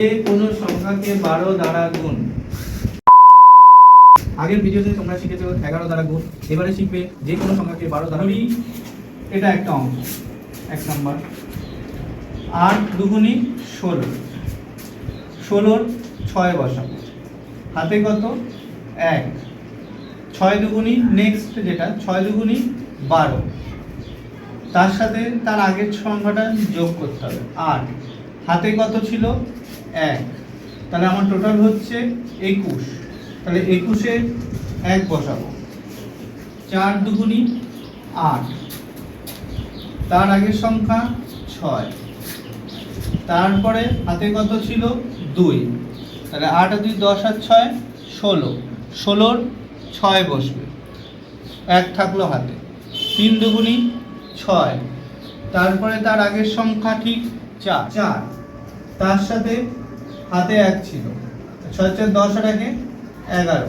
যে কোনো সংখ্যাকে 12 দ্বারা গুণ। আগের ভিডিওতে তোমরা শিখেছো 11 দ্বারা গুণ, এবারে শিখবে যে কোনো সংখ্যাকে 12 দ্বারা গুণ। এটা একটা অঙ্ক, 1 নাম্বার। 8 দুগুণী 16, 16 6 বসাবো, হাতে কত 1। 6 দুগুণী নেক্সট যেটা 6 দুগুণী 12, তার সাথে তার আগের সংখ্যাটা যোগ করতে হবে 8, হাতে কত ছিল 1, তাহলে আমার টোটাল হচ্ছে 21। তাহলে 21-এ 1 বসাবো। 4 দুগুণী 8, তার আগের সংখ্যা 6, তারপরে হাতে কত ছিল 2, তাহলে 8 আর 2 10 আর 6 16, 16-র 6 বসবে, 1 থাকলো হাতে। 3 দুগুণী 6, তারপরে তার আগের সংখ্যা ঠিক 4, তার সাথে হাতে 1 ছিল, 6 4 10 আর 1 11,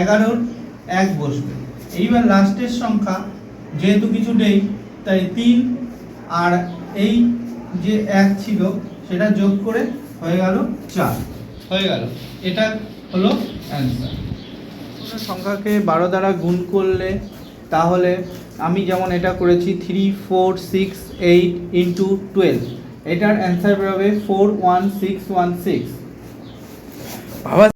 11-র 1 বসবে। এইবার লাস্টের সংখ্যা যেহেতু কিছু নেই তাই 3 আর এই যে 1 ছিল সেটা যোগ করে হয়ে গেল 4, হয়ে গেল। এটা হলো অ্যান্সার। কোনো সংখ্যাকে 12 দ্বারা গুণ করলে তাহলে আমি যেমন এটা করেছি 3 4 6 8 ইন্টু 12, এটার অ্যান্সার বেরোবে 41616। বাবা